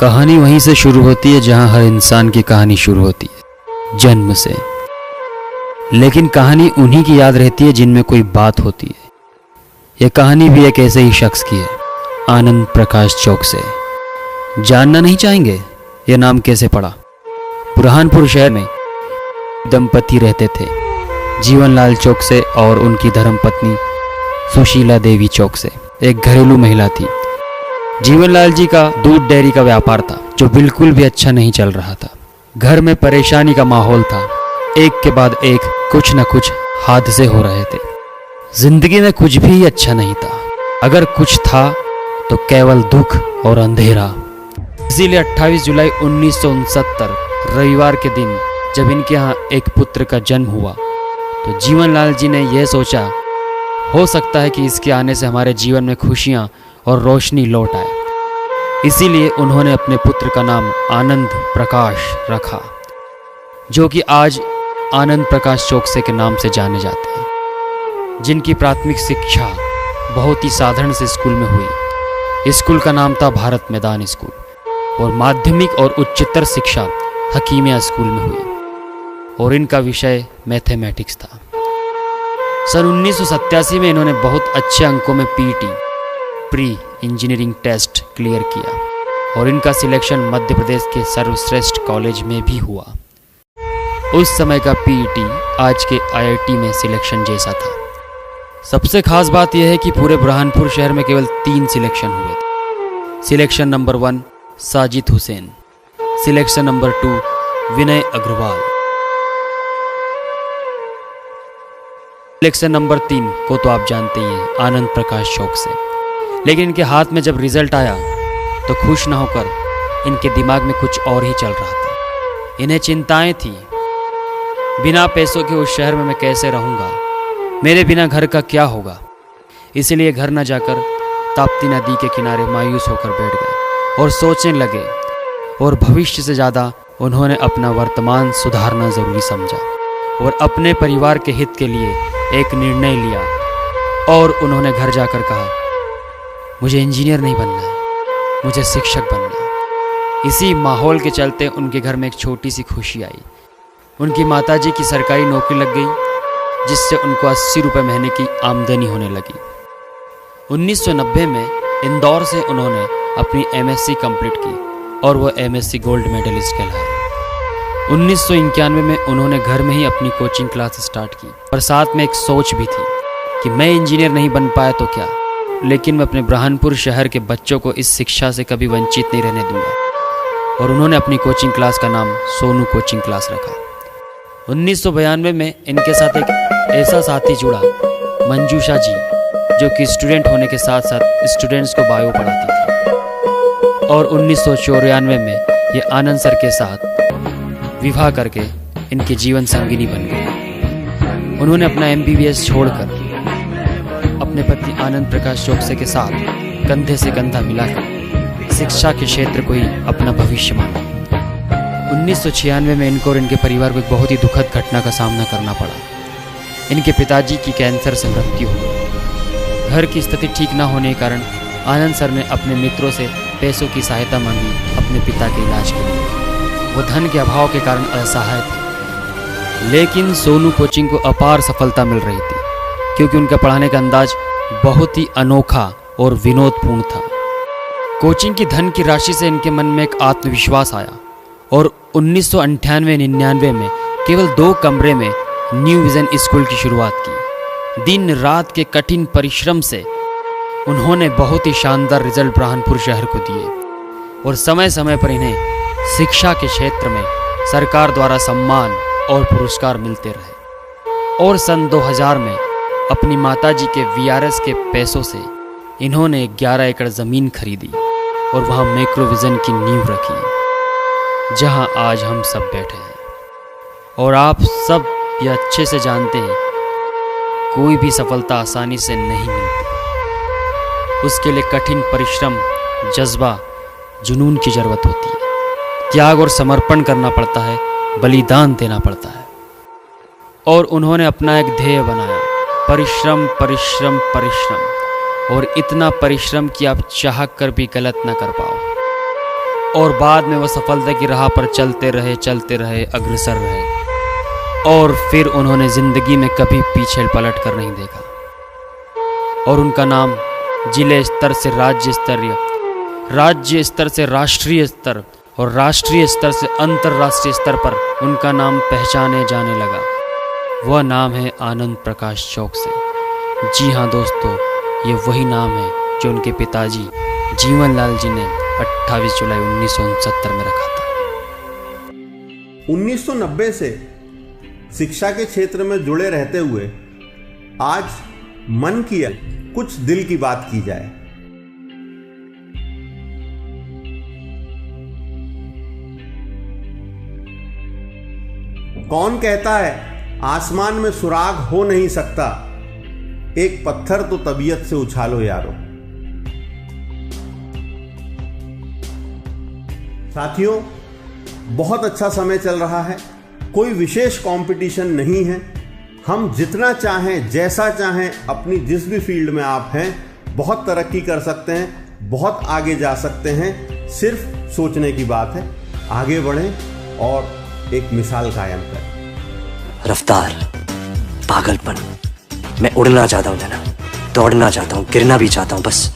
कहानी वहीं से शुरू होती है जहां हर इंसान की कहानी शुरू होती है, जन्म से। लेकिन कहानी उन्हीं की याद रहती है जिनमें कोई बात होती है। यह कहानी भी एक ऐसे ही शख्स की है, आनंद प्रकाश चौक से। जानना नहीं चाहेंगे यह नाम कैसे पड़ा? बुरहानपुर शहर में दंपति रहते थे, जीवनलाल चौक से और उनकी धर्मपत्नी सुशीला देवी चौक से। एक घरेलू महिला थी। जीवनलाल जी का दूध डेयरी का व्यापार था जो बिल्कुल भी अच्छा नहीं चल रहा था। घर में परेशानी का माहौल था। एक के बाद एक कुछ न कुछ हादसे हो रहे थे। जिंदगी में कुछ भी अच्छा नहीं था। अगर कुछ था तो केवल दुख और अंधेरा। इसीलिए 28 जुलाई 1969 रविवार के दिन जब इनके यहाँ एक पुत्र का जन्म हुआ तो जीवनलाल जी ने यह सोचा, हो सकता है कि इसके आने से हमारे जीवन में खुशियाँ और रोशनी लौट आए। इसीलिए उन्होंने अपने पुत्र का नाम आनंद प्रकाश रखा, जो कि आज आनंद प्रकाश चौकसे के नाम से जाने जाते हैं। जिनकी प्राथमिक शिक्षा बहुत ही साधारण से स्कूल में हुई। स्कूल का नाम था भारत मैदान स्कूल और माध्यमिक और उच्चतर शिक्षा हकीमिया स्कूल में हुई और इनका विषय मैथमेटिक्स था। सन 1987 में इन्होंने बहुत अच्छे अंकों में PT pre engineering test clear किया और इनका सिलेक्शन मध्य प्रदेश के सर्वश्रेष्ठ कॉलेज में भी हुआ। उस समय का पीईटी आज के आईआईटी में सिलेक्शन जैसा था। सबसे खास बात यह है कि पूरे बुरहानपुर शहर में केवल 3 सिलेक्शन हुए थे। Selection number 1 Sajid Hussain, selection number 2 विनय अग्रवाल, सिलेक्शन नंबर 3 को तो आप जानते ही हैं, आनंद प्रकाश चौक से। लेकिन इनके हाथ में जब रिजल्ट आया तो खुश ना होकर इनके दिमाग में कुछ और ही चल रहा था। इन्हें चिंताएं थी, बिना पैसों के उस शहर में मैं कैसे रहूँगा, मेरे बिना घर का क्या होगा। इसीलिए घर न जाकर ताप्ती नदी के किनारे मायूस होकर बैठ गए और सोचने लगे। और भविष्य से ज़्यादा उन्होंने अपना वर्तमान सुधारना ज़रूरी समझा और अपने परिवार के हित के लिए एक निर्णय लिया। और उन्होंने घर जाकर कहा, मुझे इंजीनियर नहीं बनना है, मुझे शिक्षक बनना है। इसी माहौल के चलते उनके घर में एक छोटी सी खुशी आई। उनकी माताजी की सरकारी नौकरी लग गई, जिससे उनको 80 रुपये महीने की आमदनी होने लगी। 1990 में इंदौर से उन्होंने अपनी एमएससी कंप्लीट की और वह एमएससी गोल्ड मेडलिस्ट कहलाए। 1991 में उन्होंने घर में ही अपनी कोचिंग क्लास स्टार्ट की और साथ में एक सोच भी थी कि मैं इंजीनियर नहीं बन पाया तो क्या, लेकिन मैं अपने बुरहानपुर शहर के बच्चों को इस शिक्षा से कभी वंचित नहीं रहने दूंगा। और उन्होंने अपनी कोचिंग क्लास का नाम सोनू कोचिंग क्लास रखा। 1992 में इनके साथ एक ऐसा साथी जुड़ा, मंजूषा जी, जो कि स्टूडेंट होने के साथ साथ स्टूडेंट्स को बायो पढ़ाती थी। और 1994 में ये आनंद सर के साथ विवाह करके इनकी जीवन संगिनी बन गई। उन्होंने अपना MBBS छोड़कर अपने पति आनंद प्रकाश चौकसे के साथ कंधे से कंधा मिलाकर शिक्षा के क्षेत्र को ही अपना भविष्य माना। 1996 में इनको और इनके परिवार को एक बहुत ही दुखद घटना का सामना करना पड़ा। इनके पिताजी की कैंसर से मृत्यु हुई। घर की स्थिति ठीक न होने के कारण आनंद सर ने अपने मित्रों से पैसों की सहायता मांगी अपने पिता के इलाज के लिए। वो धन के अभाव के कारण असहाय थे। लेकिन सोनू कोचिंग को अपार सफलता मिल रही थी क्योंकि उनका पढ़ाने का अंदाज बहुत ही अनोखा और विनोदपूर्ण था। कोचिंग की धन की राशि से इनके मन में एक आत्मविश्वास आया और 1998-99 में केवल 2 कमरे में न्यू विजन स्कूल की शुरुआत की। दिन रात के कठिन परिश्रम से उन्होंने बहुत ही शानदार रिजल्ट बुरहानपुर शहर को दिए और समय समय पर इन्हें शिक्षा के क्षेत्र में सरकार द्वारा सम्मान और पुरस्कार मिलते रहे। और सन 2000 में अपनी माताजी के VRS के पैसों से इन्होंने 11 एकड़ ज़मीन खरीदी और वहाँ मैक्रोविज़न की नींव रखी, जहाँ आज हम सब बैठे हैं। और आप सब ये अच्छे से जानते हैं, कोई भी सफलता आसानी से नहीं मिलती। उसके लिए कठिन परिश्रम, जज्बा, जुनून की ज़रूरत होती है। त्याग और समर्पण करना पड़ता है, बलिदान देना पड़ता है। और उन्होंने अपना एक ध्येय बनाया, परिश्रम परिश्रम परिश्रम, और इतना परिश्रम कि आप चाह कर भी गलत ना कर पाओ। और बाद में वह सफलता की राह पर चलते रहे, अग्रसर रहे, और फिर उन्होंने ज़िंदगी में कभी पीछे पलट कर नहीं देखा। और उनका नाम जिले स्तर से राज्य स्तर से राष्ट्रीय स्तर और राष्ट्रीय स्तर से अंतर्राष्ट्रीय स्तर पर उनका नाम पहचाने जाने लगा। वह नाम है आनंद प्रकाश चौक से। जी हाँ दोस्तों, ये वही नाम है जो उनके पिताजी जीवनलाल जी ने 28 जुलाई 1969 में रखा था। 1990 से शिक्षा के क्षेत्र में जुड़े रहते हुए आज मन किया कुछ दिल की बात की जाए। कौन कहता है आसमान में सुराग हो नहीं सकता, एक पत्थर तो तबीयत से उछालो यारो। साथियों, बहुत अच्छा समय चल रहा है, कोई विशेष कंपटीशन नहीं है। हम जितना चाहें, जैसा चाहें, अपनी जिस भी फील्ड में आप हैं, बहुत तरक्की कर सकते हैं, बहुत आगे जा सकते हैं। सिर्फ सोचने की बात है, आगे बढ़ें और एक मिसाल कायम करें। रफ्तार, पागलपन, मैं उड़ना चाहता हूँ, दौड़ना चाहता हूँ, गिरना भी चाहता हूँ, बस